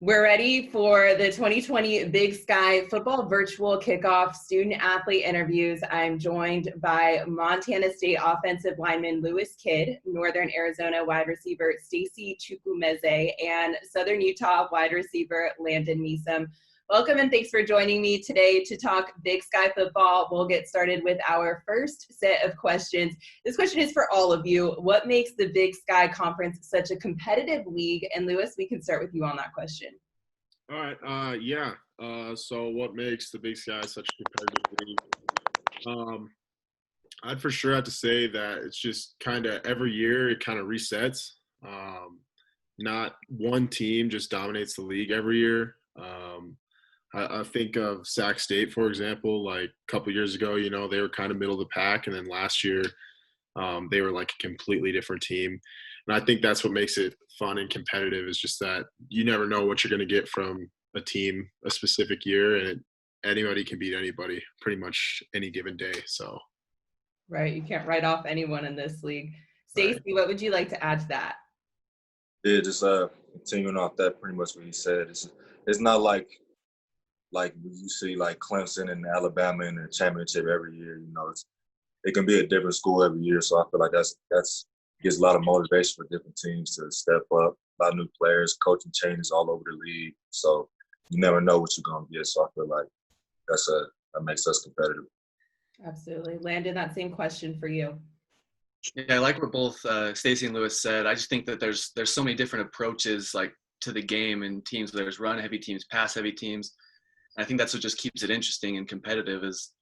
We're ready for the 2020 Big Sky Football Virtual Kickoff Student Athlete Interviews. I'm joined by Montana State offensive lineman Lewis Kidd, Northern Arizona wide receiver Stacy Chukwumeze, and Southern Utah wide receiver Landen Measom. Welcome and thanks for joining me today to talk Big Sky football. We'll get started with our first set of questions. This question is for all of you. What makes the Big Sky Conference such a competitive league? And Lewis, we can start with you on that question. All right. So what makes the Big Sky such a competitive league? I'd for sure have to say that it's just kind of every year it kind of resets. Not one team just dominates the league every year. I think of Sac State, for example, like a couple years ago, they were kind of middle of the pack. And then last year they were like a completely different team. And I think that's what makes it fun and competitive is just that you never know what you're going to get from a team a specific year. And anybody can beat anybody pretty much any given day. So, right. You can't write off anyone in this league. Stacy, right. What would you like to add to that? Yeah, just continuing off that, pretty much what he said. It's not like you see like Clemson and Alabama in the championship every year. It can be a different school every year. So I feel like that's gives a lot of motivation for different teams to step up. A lot of new players, coaching changes all over the league. So you never know what you're gonna get. So I feel like that makes us competitive. Absolutely, Landon. That same question for you. Yeah, I like what both Stacy and Lewis said. I just think that there's so many different approaches like to the game and teams. There's run heavy teams, pass heavy teams. And I think that's what just keeps it interesting and competitive is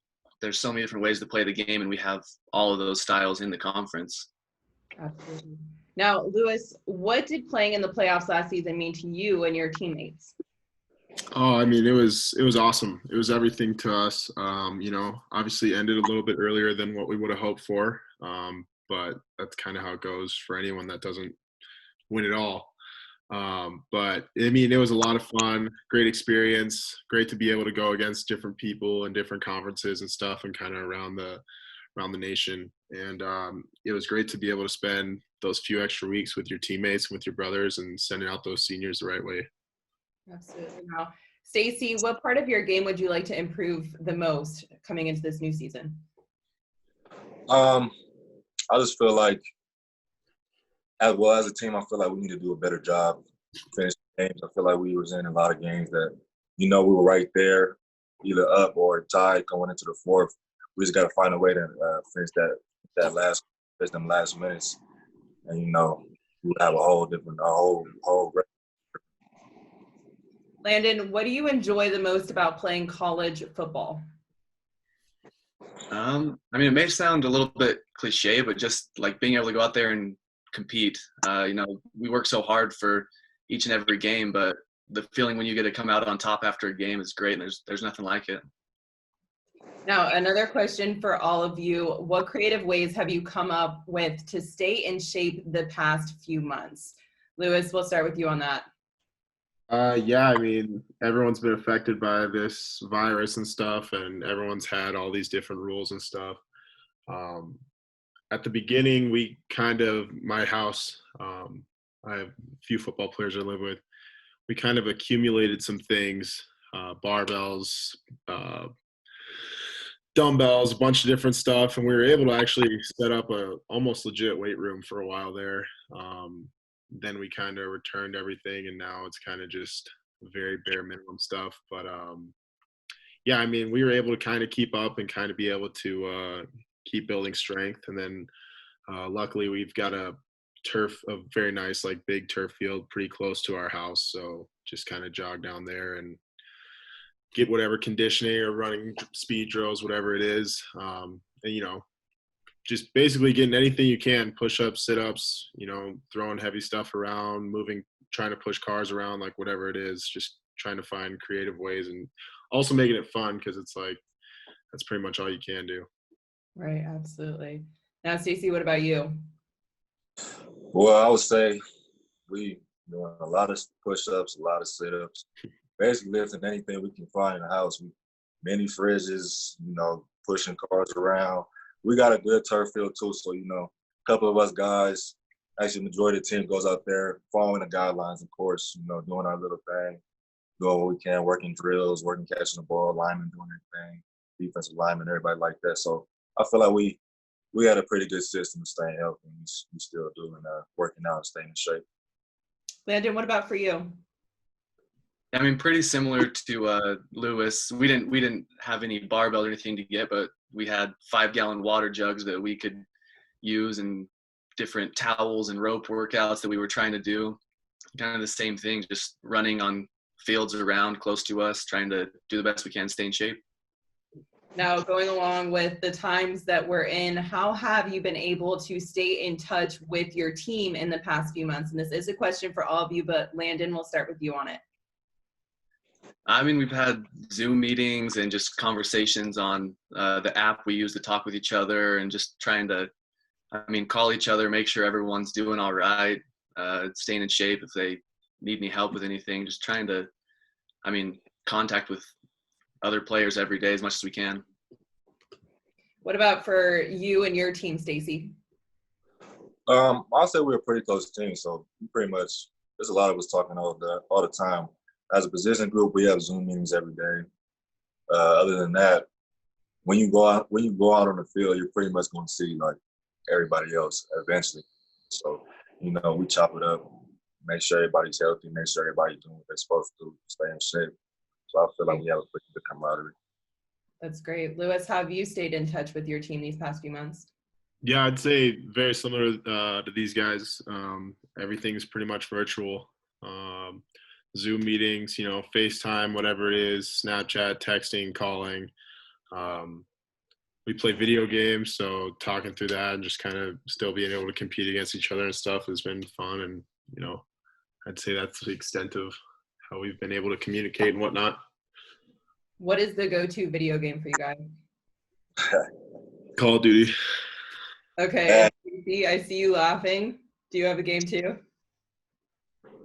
there's so many different ways to play the game, and we have all of those styles in the conference. Absolutely. Now, Lewis, what did playing in the playoffs last season mean to you and your teammates? Oh, I mean, it was awesome. It was everything to us. Obviously ended a little bit earlier than what we would have hoped for. But that's kind of how it goes for anyone that doesn't win it all. But I mean, it was a lot of fun, great experience, great to be able to go against different people and different conferences and stuff and kind of around the nation. And it was great to be able to spend those few extra weeks with your teammates, with your brothers, and sending out those seniors the right way. Absolutely. Now, Stacy, what part of your game would you like to improve the most coming into this new season? I just feel like, as a team, I feel like we need to do a better job finishing games. I feel like we was in a lot of games that, we were right there, either up or tied going into the fourth. We just got to find a way to finish them last minutes, and we would have a whole different Landon, what do you enjoy the most about playing college football? I mean, it may sound a little bit cliche, but just like being able to go out there and compete. We work so hard for each and every game, but the feeling when you get to come out on top after a game is great, and there's nothing like it. Now, another question for all of you. What creative ways have you come up with to stay in shape the past few months? Lewis, we'll start with you on that. I mean, everyone's been affected by this virus and stuff, and everyone's had all these different rules and stuff. At the beginning, my house, I have a few football players I live with. We kind of accumulated some things, barbells, dumbbells, a bunch of different stuff, and we were able to actually set up a almost legit weight room for a while there. Then we kind of returned everything, and now it's kind of just very bare minimum stuff. But I mean, we were able to kind of keep up and kind of be able to keep building strength. And then luckily we've got a very nice, like big turf field pretty close to our house. So just kind of jog down there and get whatever conditioning or running speed drills, whatever it is. And, just basically getting anything you can, push-ups, sit-ups, throwing heavy stuff around, moving, trying to push cars around, like whatever it is, just trying to find creative ways and also making it fun because it's like that's pretty much all you can do. Right, absolutely. Now, Stacey, what about you? Well, I would say we doing a lot of push-ups, a lot of sit-ups, basically lifting anything we can find in the house. Mini fridges, pushing cars around. We got a good turf field too, so a couple of us guys, actually majority of the team goes out there following the guidelines, of course, doing our little thing. doing what we can, working drills, working catching the ball, linemen doing their thing, defensive linemen, everybody like that. So I feel like we had a pretty good system of staying healthy, and we still do, and working out and staying in shape. Landon, what about for you? I mean, pretty similar to Lewis. We didn't have any barbell or anything to get, but we had 5-gallon water jugs that we could use, and different towels and rope workouts that we were trying to do. Kind of the same thing, just running on fields around close to us, trying to do the best we can, stay in shape. Now, going along with the times that we're in, how have you been able to stay in touch with your team in the past few months? And this is a question for all of you, but Landon, we'll start with you on it. I mean, we've had Zoom meetings and just conversations on the app we use to talk with each other, and just trying to, call each other, make sure everyone's doing all right, staying in shape if they need any help with anything, just trying to, contact with other players every day as much as we can. What about for you and your team, Stacy? I'll say we're a pretty close team, so pretty much there's a lot of us talking all the time. As a position group, we have Zoom meetings every day. Other than that, when you go out on the field, you're pretty much going to see like everybody else eventually. So, we chop it up, make sure everybody's healthy, make sure everybody's doing what they're supposed to do, stay in shape. So I feel like we have a pretty good camaraderie. That's great. Lewis, how have you stayed in touch with your team these past few months? Yeah, I'd say very similar to these guys. Everything's pretty much virtual. Zoom meetings, FaceTime, whatever it is, Snapchat, texting, calling. We play video games, so talking through that and just kind of still being able to compete against each other and stuff has been fun. And, I'd say that's the extent of how we've been able to communicate and whatnot. What is the go-to video game for you guys? Call of Duty. Okay, I see you laughing. Do you have a game too?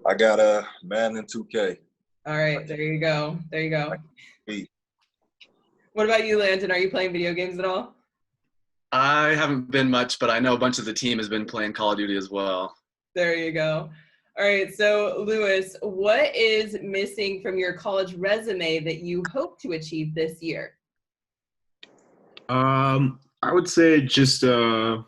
I got a Madden 2K. All right, there you go. Hey. What about you, Landon? Are you playing video games at all? I haven't been much, but I know a bunch of the team has been playing Call of Duty as well. There you go. All right, so Lewis, what is missing from your college resume that you hope to achieve this year? I would say just I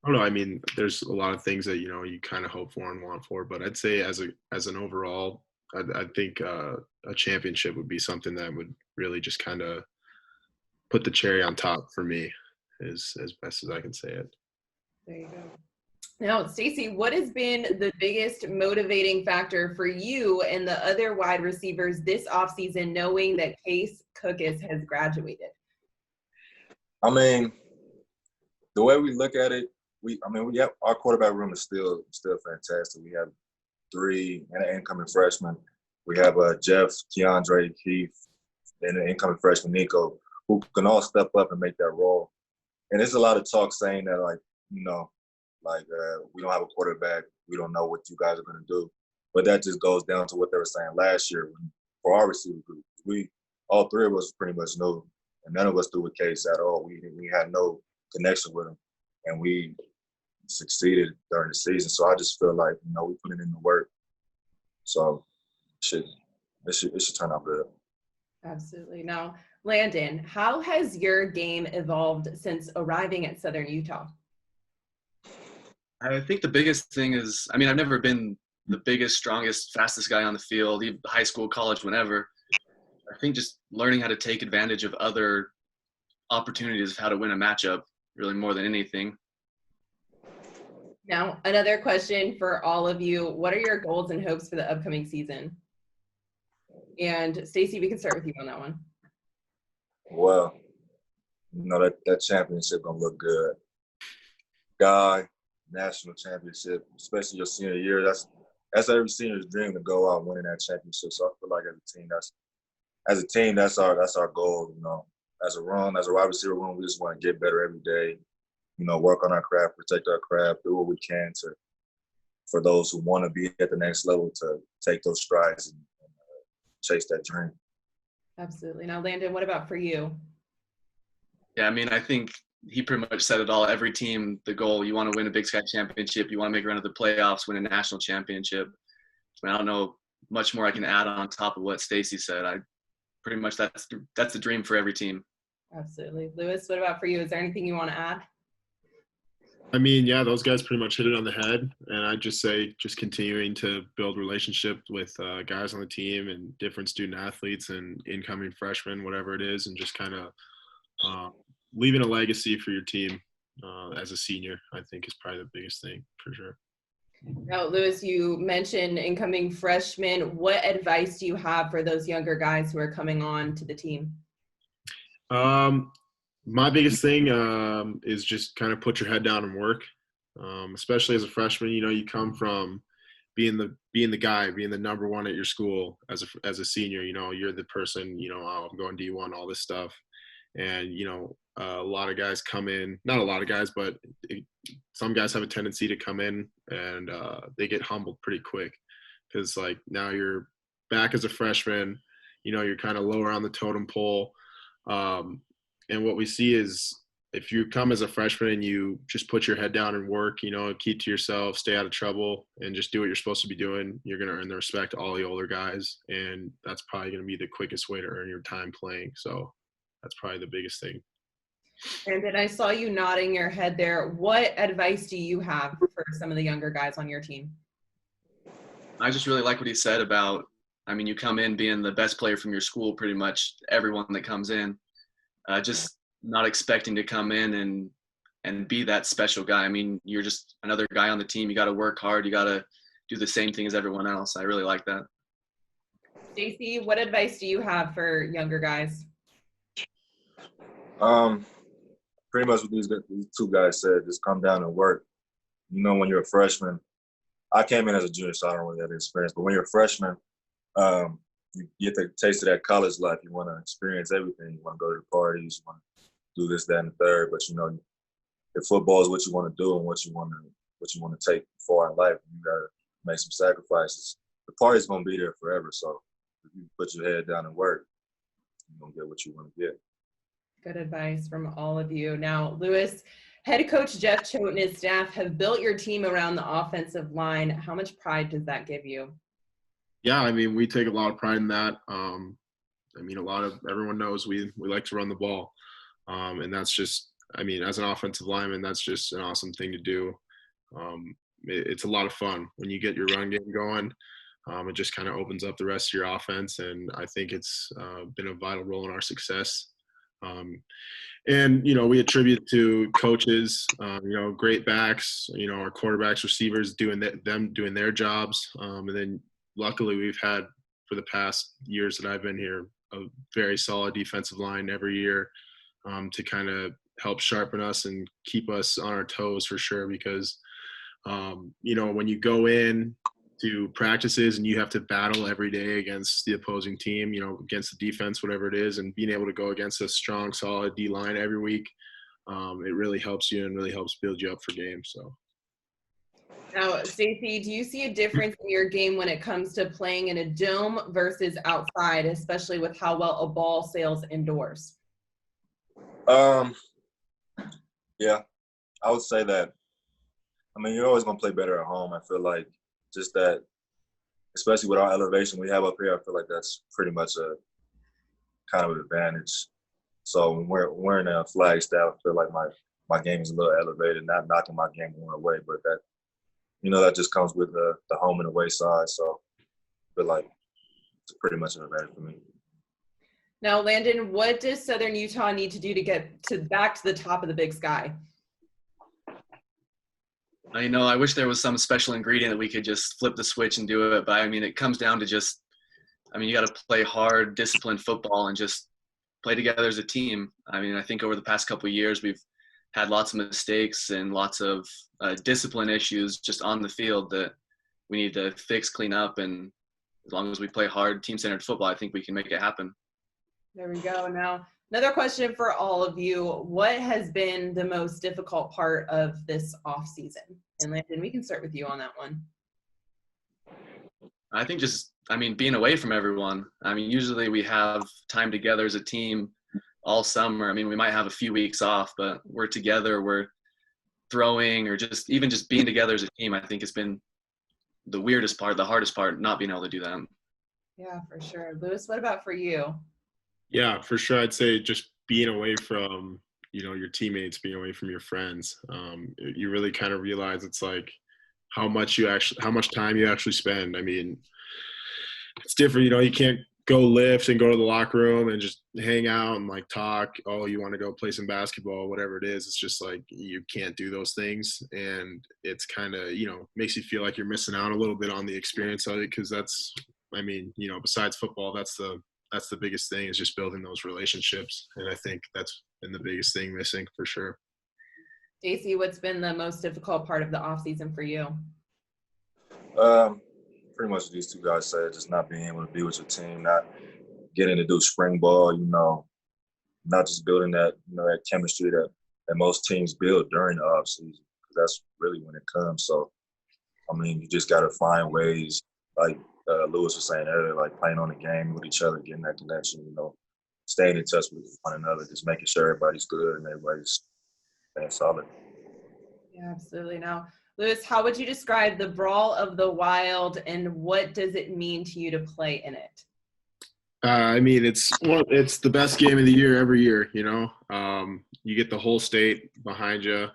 don't know. There's a lot of things that you kind of hope for and want for, but I'd say as an overall, I think a championship would be something that would really just kind of put the cherry on top for me, as best as I can say it. There you go. Now, Stacy, what has been the biggest motivating factor for you and the other wide receivers this offseason, knowing that Case Cookus has graduated? The way we look at it, we have our quarterback room is still fantastic. We have 3 incoming freshmen. We have Jeff, Keandre, Keith, and an incoming freshman, Nico, who can all step up and make that role. And there's a lot of talk saying that, we don't have a quarterback. We don't know what you guys are going to do. But that just goes down to what they were saying last year for our receiver group. All 3 of us pretty much knew, and none of us threw a Case at all. We had no connection with him, and we succeeded during the season. So I just feel like, we put it in the work. So it should turn out good. Absolutely. Now, Landon, how has your game evolved since arriving at Southern Utah? I think the biggest thing is, I've never been the biggest, strongest, fastest guy on the field, even high school, college, whenever. I think just learning how to take advantage of other opportunities of how to win a matchup, really more than anything. Now, another question for all of you. What are your goals and hopes for the upcoming season? And Stacy, we can start with you on that one. Well, that championship going to look good. National championship, especially your senior year, that's every senior's dream to go out winning that championship. So I feel like as a team, that's our goal. As a wide receiver room, we just want to get better every day. Work on our craft, protect our craft, do what we can for those who want to be at the next level to take those strides and chase that dream. Absolutely. Now, Landon, what about for you? Yeah, I think he pretty much said it all. Every team, the goal, you want to win a Big Sky championship, you want to make a run to the playoffs, win a national championship. I don't know much more I can add on top of what Stacy said. I pretty much that's the dream for every team. Absolutely. Lewis, what about for you? Is there anything you want to add? I mean, yeah, those guys pretty much hit it on the head. And I'd just say just continuing to build relationship with guys on the team and different student athletes and incoming freshmen, whatever it is, and just kind of leaving a legacy for your team as a senior, I think is probably the biggest thing for sure. Now, Lewis, you mentioned incoming freshmen. What advice do you have for those younger guys who are coming on to the team? My biggest thing is just kind of put your head down and work, especially as a freshman. You know, you come from being the guy, being the number one at your school as a senior. You know, you're the person. You know, oh, I'm going D1, all this stuff, and you know, a lot of guys come in. Not a lot of guys, but some guys have a tendency to come in and they get humbled pretty quick because like now you're back as a freshman. You know, you're kind of lower on the totem pole. And what we see is if you come as a freshman and you just put your head down and work, you know, keep to yourself, stay out of trouble, and just do what you're supposed to be doing, you're going to earn the respect of all the older guys. And that's probably going to be the quickest way to earn your time playing. So that's probably the biggest thing. And then I saw you nodding your head there. What advice do you have for some of the younger guys on your team? I just really like what he said about, I mean, you come in being the best player from your school, pretty much everyone that comes in. Just not expecting to come in and be that special guy. I mean, you're just another guy on the team. You got to work hard. You got to do the same thing as everyone else. I really like that. Stacy, what advice do you have for younger guys? Pretty much what these two guys said, just come down and work. You know, when you're a freshman, I came in as a junior, so I don't really have the experience, but when you're a freshman, you get the taste of that college life. You want to experience everything. You want to go to the parties. You want to do this, that, and the third. But you know, if football is what you want to do and what you want to take far in life, you gotta make some sacrifices. The party's gonna be there forever. So if you put your head down and work, you're gonna get what you want to get. Good advice from all of you. Now, Lewis, head coach Jeff Choate and his staff have built your team around the offensive line. How much pride does that give you? Yeah, I mean, we take a lot of pride in that. I mean, everyone knows we like to run the ball. And that's just, I mean, as an offensive lineman, that's just an awesome thing to do. It's a lot of fun when you get your run game going. It just kind of opens up the rest of your offense. And I think it's been a vital role in our success. And, you know, we attribute to coaches, you know, great backs, you know, our quarterbacks, receivers doing their jobs. And then luckily we've had for the past years that I've been here, a very solid defensive line every year to kind of help sharpen us and keep us on our toes for sure. Because, you know, when you go in to practices and you have to battle every day against the opposing team, you know, against the defense, whatever it is, and being able to go against a strong, solid D line every week, it really helps you and really helps build you up for games. So. Now, Stacey, do you see a difference in your game when it comes to playing in a dome versus outside, especially with how well a ball sails indoors? Yeah, I would say that. I mean, you're always going to play better at home. I feel like just that, especially with our elevation we have up here, I feel like that's pretty much a kind of an advantage. So when we're in a flag staff, I feel like my game is a little elevated, not knocking my game one away, but that, you know, that just comes with the home and away side. So I feel like it's pretty much an advantage for me. Now, Landen, what does Southern Utah need to do to get back to the top of the Big Sky? You know, I wish there was some special ingredient that we could just flip the switch and do it. But, I mean, it comes down to just – I mean, you got to play hard, disciplined football and just play together as a team. I mean, I think over the past couple of years we've had lots of mistakes and lots of discipline issues just on the field that we need to fix, clean up. And as long as we play hard, team-centered football, I think we can make it happen. There we go. Now, another question for all of you. What has been the most difficult part of this offseason? And Landen, we can start with you on that one. I think being away from everyone. I mean, usually we have time together as a team all summer. I mean, we might have a few weeks off, but we're together, we're throwing or just being together as a team. I think it's been the weirdest part, the hardest part, not being able to do that. Yeah, for sure. Lewis, what about for you? Yeah, for sure. I'd say just being away from, your teammates, being away from your friends. You really kind of realize it's like how much time you actually spend. I mean, it's different. You can't go lift and go to the locker room and just hang out and like talk. Oh, you want to go play some basketball, whatever it is. It's just like you can't do those things. And it's kind of, makes you feel like you're missing out a little bit on the experience of it, because besides football, that's the biggest thing, is just building those relationships. And I think that's been the biggest thing missing for sure. Stacy, what's been the most difficult part of the off season for you? Pretty much these two guys said, just not being able to be with your team, not getting to do spring ball, not just building that, that chemistry that most teams build during the off season, because that's really when it comes. So, you just got to find ways, like Lewis was saying earlier, like playing on the game with each other, getting that connection, staying in touch with one another, just making sure everybody's good and everybody's staying solid. Yeah, absolutely. Now, Lewis, how would you describe the Brawl of the Wild, and what does it mean to you to play in it? It's the best game of the year every year. You get the whole state behind you,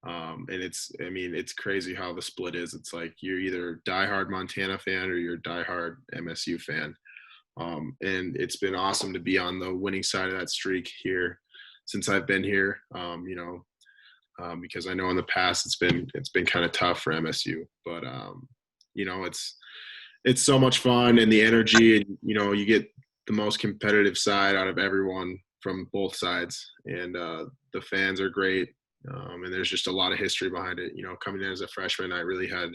and it's crazy how the split is. It's like you're either a diehard Montana fan or you're a diehard MSU fan, and it's been awesome to be on the winning side of that streak here since I've been here. Because I know in the past it's been kind of tough for MSU, but it's so much fun, and the energy, and you get the most competitive side out of everyone from both sides, and the fans are great, and there's just a lot of history behind it. Coming in as a freshman, I really had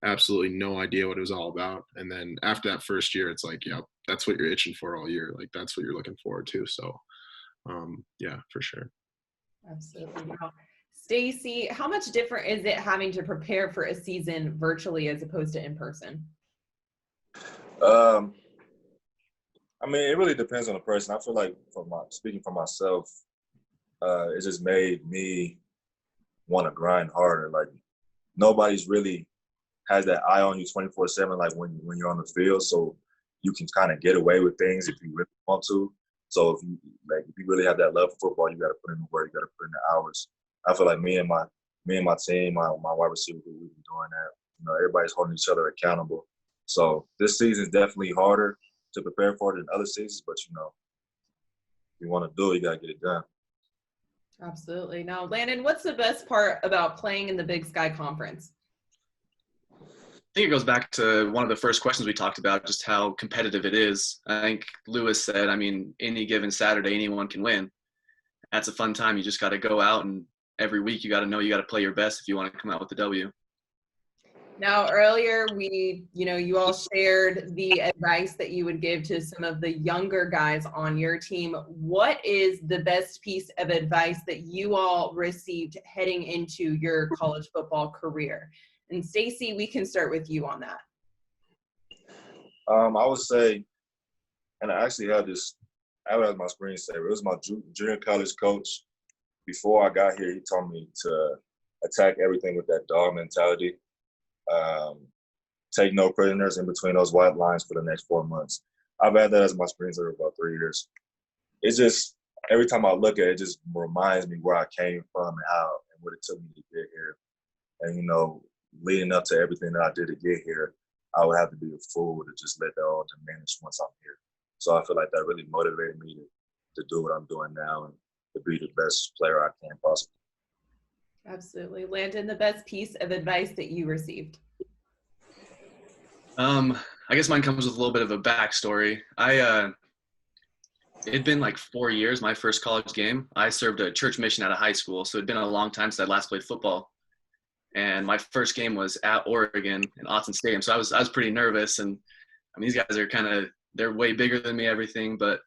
absolutely no idea what it was all about, and then after that first year, it's like, yeah, that's what you're itching for all year. Like that's what you're looking forward to. So, yeah, for sure. Absolutely. Now, Stacy, how much different is it having to prepare for a season virtually as opposed to in person? It really depends on the person. I feel like speaking for myself, it just made me want to grind harder. Like nobody's really has that eye on you 24/7, like when you're on the field. So you can kind of get away with things if you really want to. So if you really have that love for football, you got to put in the work, you got to put in the hours. I feel like me and my team, my wide receiver, we've been doing that. Everybody's holding each other accountable. So this season is definitely harder to prepare for than other seasons, but if you want to do it, you got to get it done. Absolutely. Now, Landen, what's the best part about playing in the Big Sky Conference? I think it goes back to one of the first questions we talked about, just how competitive it is. I think Lewis said, any given Saturday, anyone can win. That's a fun time. You just got to go out, and every week you got to know you got to play your best if you want to come out with the W. Now, earlier you all shared the advice that you would give to some of the younger guys on your team. What is the best piece of advice that you all received heading into your college football career? And Stacy, we can start with you on that. I would say, and I actually had this, I have it as my screensaver. It was my junior college coach. Before I got here, he told me to attack everything with that dog mentality. Take no prisoners in between those white lines for the next 4 months. I've had that as my screensaver about 3 years. It's just, every time I look at it, it just reminds me where I came from and how and what it took me to get here. And, leading up to everything that I did to get here, I would have to be a fool to just let that all diminish once I'm here. So I feel like that really motivated me to do what I'm doing now and to be the best player I can possibly. Absolutely. Landen, the best piece of advice that you received? I guess mine comes with a little bit of a backstory. It'd been like 4 years, my first college game. I served a church mission at a high school, so it'd been a long time since I last played football. And my first game was at Oregon in Autzen Stadium, so I was pretty nervous. And these guys are they're way bigger than me, everything, but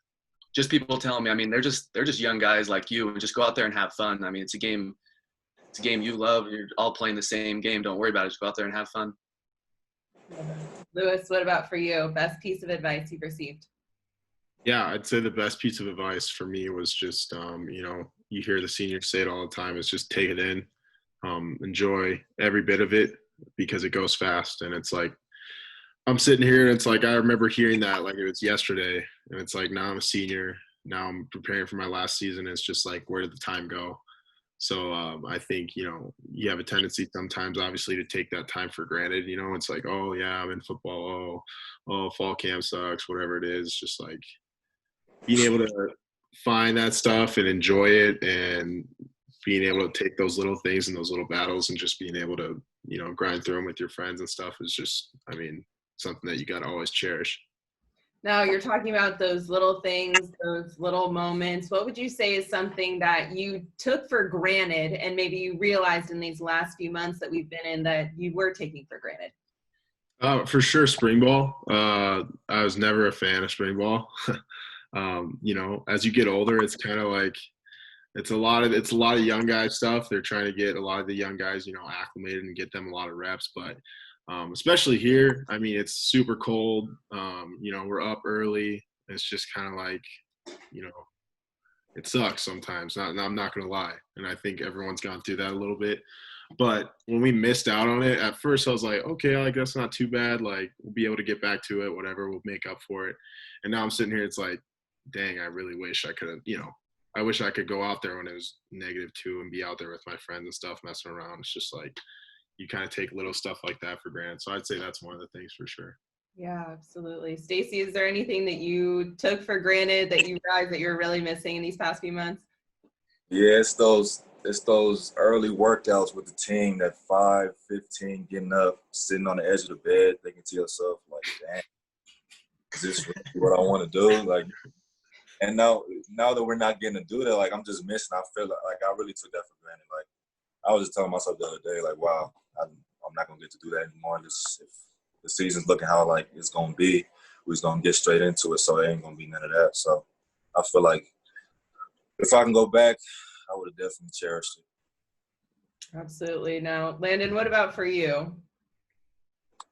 just people telling me, they're just young guys like you, and just go out there and have fun. It's a game you love. You're all playing the same game. Don't worry about it. Just go out there and have fun. Lewis, what about for you? Best piece of advice you've received? Yeah, I'd say the best piece of advice for me was just, you hear the seniors say it all the time, is just take it in, enjoy every bit of it. because it goes fast. And it's like, I'm sitting here and it's like, I remember hearing that like it was yesterday, and it's like, now I'm a senior. Now I'm preparing for my last season. It's just like, where did the time go? So I think, you have a tendency sometimes, obviously, to take that time for granted. It's like, oh, yeah, I'm in football. Oh, fall camp sucks, whatever it is. Just like being able to find that stuff and enjoy it, and being able to take those little things and those little battles and just being able to, grind through them with your friends and stuff is just, something that you got to always cherish. Now, you're talking about those little things, those little moments. What would you say is something that you took for granted and maybe you realized in these last few months that we've been in that you were taking for granted? For sure, spring ball. I was never a fan of spring ball. As you get older, it's kind of like it's a lot of young guy stuff. They're trying to get a lot of the young guys, acclimated and get them a lot of reps. But especially here, it's super cold. We're up early. It's just kind of like, it sucks sometimes. I'm not going to lie. And I think everyone's gone through that a little bit. But when we missed out on it, at first I was like, okay, like that's not too bad. Like we'll be able to get back to it, whatever, we'll make up for it. And now I'm sitting here, it's like, dang, I really wish I could have, I wish I could go out there when it was -2 and be out there with my friends and stuff messing around. It's just like, you kind of take little stuff like that for granted. So I'd say that's one of the things for sure. Yeah, absolutely. Stacey, is there anything that you took for granted that you realized that you're really missing in these past few months? Yeah, it's those early workouts with the team, that 5:15, getting up, sitting on the edge of the bed, thinking to yourself, like, dang, is this really what I want to do? Like, and now that we're not getting to do that, like, I'm just missing. I feel like I really took that for granted. Like, I was just telling myself the other day, like, wow, I'm not gonna get to do that anymore. If the season's looking how like it's gonna be, we're just gonna get straight into it. So it ain't gonna be none of that. So I feel like if I can go back, I would have definitely cherished it. Absolutely. Now, Landen, what about for you?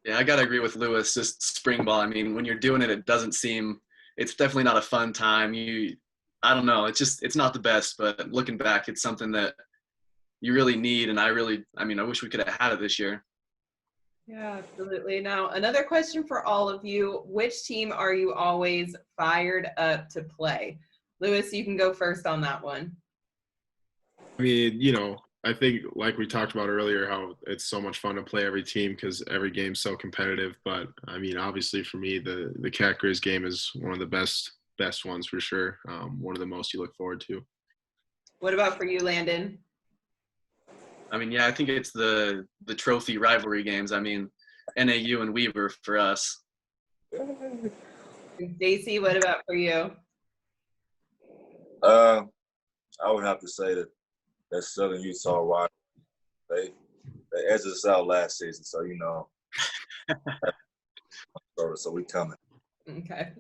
Yeah, I gotta agree with Lewis. Just spring ball. When you're doing it, it's definitely not a fun time. I don't know. It's not the best. But looking back, it's something that you really need. And I wish we could have had it this year. Yeah, absolutely. Now, another question for all of you. Which team are you always fired up to play? Lewis, you can go first on that one. I think like we talked about earlier, how it's so much fun to play every team because every game's so competitive. But obviously for me, the Cat Grizz game is one of the best ones for sure. One of the most you look forward to. What about for you, Landen? Yeah, I think it's the trophy rivalry games. NAU and Weaver for us. Stacey, what about for you? I would have to say that Southern Utah rivalry, they edged us out last season, so so we coming. Okay.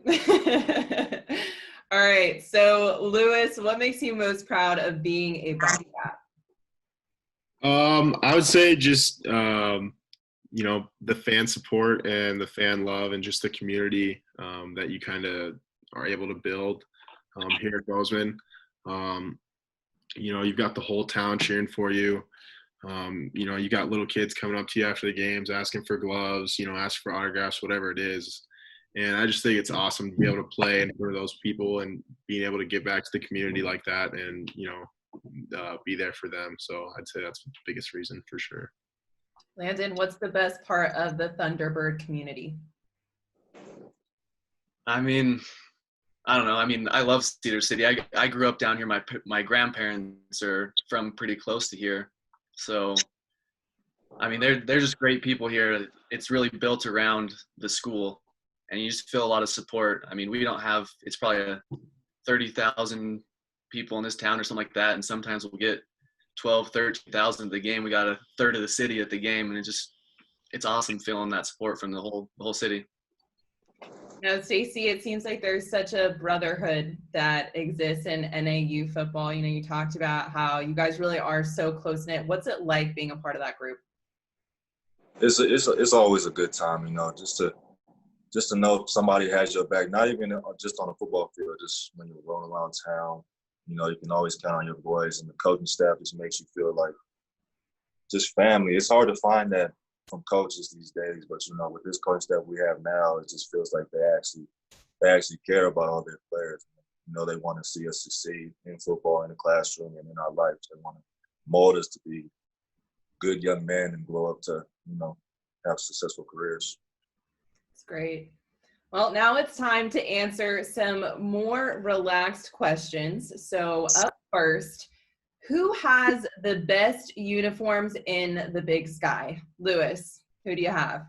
All right. So, Lewis, what makes you most proud of being a Bobcat? I would say just the fan support and the fan love and just the community that you kind of are able to build here at Bozeman. You've got the whole town cheering for you. You got little kids coming up to you after the games asking for gloves, asking for autographs, whatever it is. And I just think it's awesome to be able to play and for those people and being able to give back to the community like that and, be there for them. So I'd say that's the biggest reason for sure. Landen, what's the best part of the Thunderbird community? I don't know. I love Cedar City. I grew up down here. My grandparents are from pretty close to here. So, they're just great people here. It's really built around the school, and you just feel a lot of support. We don't have – it's probably 30,000 people in this town or something like that, and sometimes we'll get 12, 13,000 at the game. We got a third of the city at the game, and it's awesome feeling that support from the whole city. Now, Stacey, it seems like there's such a brotherhood that exists in NAU football. You talked about how you guys really are so close-knit. What's it like being a part of that group? It's always a good time, just to know somebody has your back, not even just on the football field, just when you're rolling around town. You can always count on your boys, and the coaching staff just makes you feel like just family. It's hard to find that from coaches these days. But with this coach that we have now, it just feels like they actually care about all their players. They want to see us succeed in football, in the classroom, and in our lives. They want to mold us to be good young men and grow up to, have successful careers. That's great. Well, now it's time to answer some more relaxed questions. So up first, who has the best uniforms in the Big Sky? Lewis, who do you have?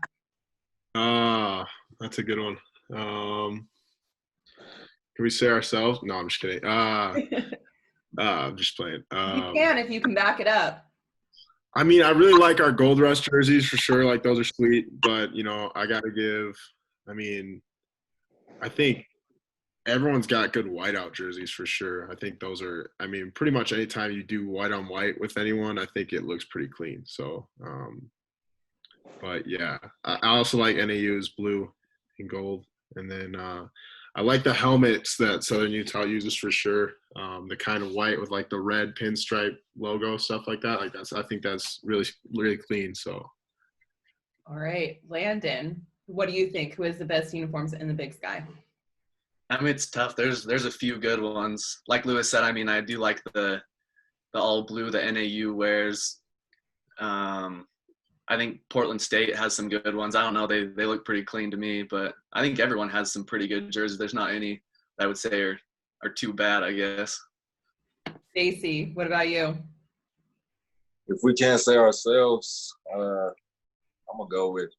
That's a good one. Can we say ourselves? No, I'm just kidding. I'm just playing. You can if you can back it up. I mean, I really like our Gold Rush jerseys for sure. Like, those are sweet. But, I got to give – I think everyone's got good whiteout jerseys for sure. I think those are – pretty much anytime you do white on white with anyone, I think it looks pretty clean. So, but, yeah. I also like NAU's blue and gold. And then I like the helmets that Southern Utah uses for sure. The kind of white with like the red pinstripe logo, stuff like that. I think that's really, really clean. So. All right, Landen, what do you think? Who has the best uniforms in the Big Sky? It's tough. There's a few good ones. Like Lewis said, I do like the all blue that NAU wears. I think Portland State has some good ones. I don't know. They look pretty clean to me, but I think everyone has some pretty good jerseys. There's not any that I would say are too bad, I guess. Stacy, what about you? If we can't say ourselves, I'm going to go with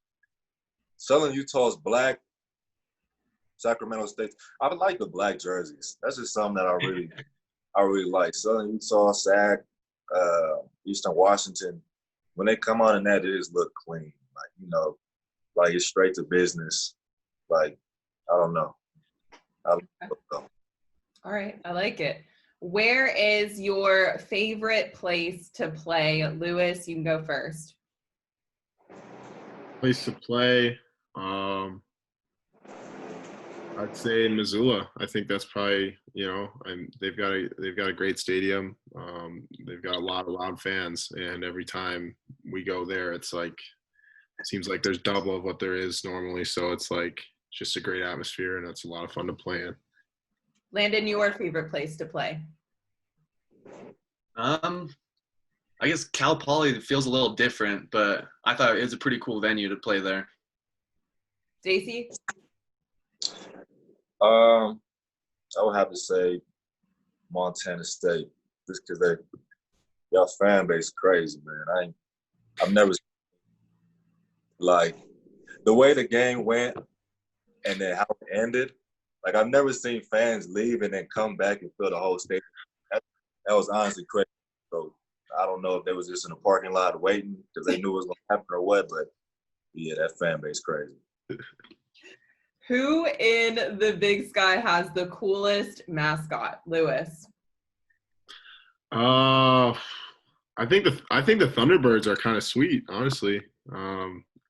Southern Utah's black, Sacramento State. I like the black jerseys. That's just something that I really like. Southern Utah, Sac, Eastern Washington. When they come on in that, it just look clean. Like it's straight to business. Like, I don't know. All right, I like it. Where is your favorite place to play? Lewis, you can go first. Place to play, I'd say Missoula. I think that's probably, and they've got a great stadium. They've got a lot of loud fans, and every time we go there, it seems like there's double of what there is normally. So it's just a great atmosphere, and it's a lot of fun to play in. Landen, your favorite place to play? I guess Cal Poly feels a little different, but I thought it was a pretty cool venue to play there. Stacy? I would have to say Montana State, just because y'all fan base is crazy, man. I've never the way the game went and then how it ended. I've never seen fans leave and then come back and fill the whole stadium. That was honestly crazy. So I don't know if they was just in the parking lot waiting because they knew it was going to happen or what, but yeah, that fan base crazy. Who in the Big Sky has the coolest mascot? Lewis? I think the Thunderbirds are kind of sweet, honestly.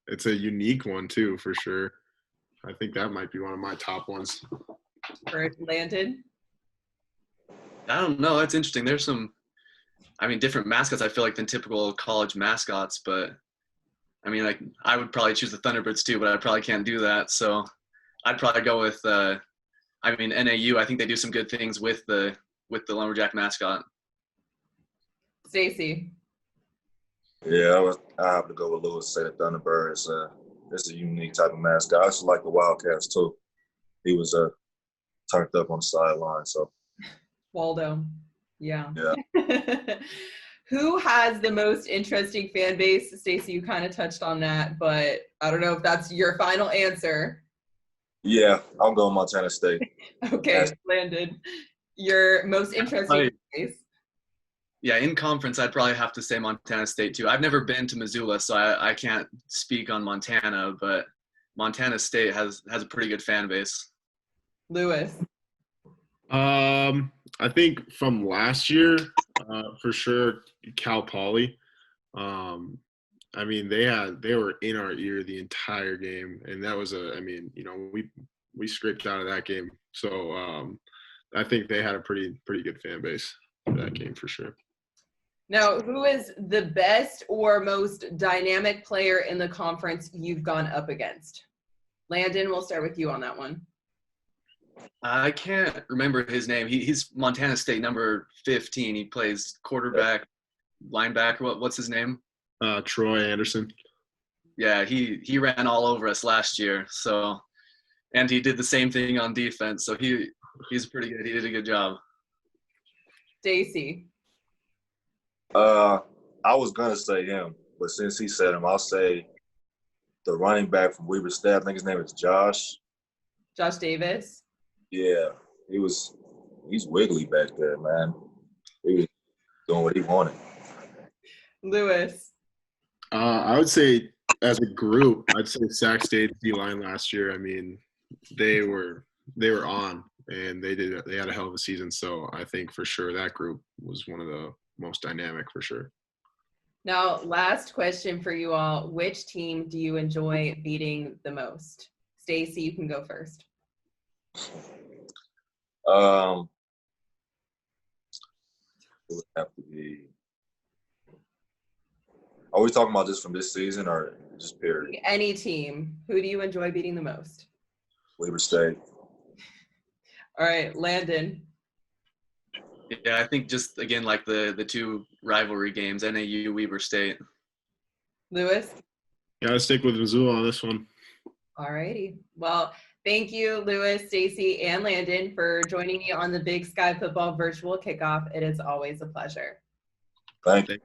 It's a unique one too, for sure. I think that might be one of my top ones. For Landen? I don't know. That's interesting. There's some, different mascots I feel like than typical college mascots, but I would probably choose the Thunderbirds too, but I probably can't do that. So I'd probably go with, NAU. I think they do some good things with the Lumberjack mascot. Stacy? Yeah, I have to go with Lewis. Say the Thunderbirds. It's a unique type of mascot. I also like the Wildcats too. He was turned up on the sideline. So Waldo. Yeah. Yeah. Who has the most interesting fan base? Stacy, you kind of touched on that, but I don't know if that's your final answer. Yeah, I'm going Montana State. Okay, Landen. Your most interesting fan base? Yeah, in conference, I'd probably have to say Montana State too. I've never been to Missoula, so I can't speak on Montana, but Montana State has a pretty good fan base. Lewis? I think from last year, for sure, Cal Poly. They were in our ear the entire game, and that was we scraped out of that game. So I think they had a pretty good fan base for that game for sure. Now, who is the best or most dynamic player in the conference you've gone up against? Landen, we'll start with you on that one. I can't remember his name. He's Montana State number 15. He plays quarterback, linebacker. What's his name? Troy Anderson. Yeah, he ran all over us last year. So, and he did the same thing on defense. So he's pretty good. He did a good job. Stacy. I was gonna say him, but since he said him, I'll say the running back from Weber State. I think his name is Josh. Josh Davis. Yeah, he's wiggly back there, man. He was doing what he wanted. Lewis. I would say as a group, I'd say Sac State's D-line last year. I mean, they were on, and they had a hell of a season. So I think for sure that group was one of the most dynamic for sure. Now, last question for you all. Which team do you enjoy beating the most? Stacy, you can go first. It would have to be. Are we talking about this from this season or just period? Any team. Who do you enjoy beating the most? Weber State. All right, Landen. Yeah, I think just again like the two rivalry games, NAU Weber State. Lewis. Got to stick with Missoula on this one. All righty. Well, thank you, Lewis, Stacy, and Landen for joining me on the Big Sky Football Virtual Kickoff. It is always a pleasure. Thank you.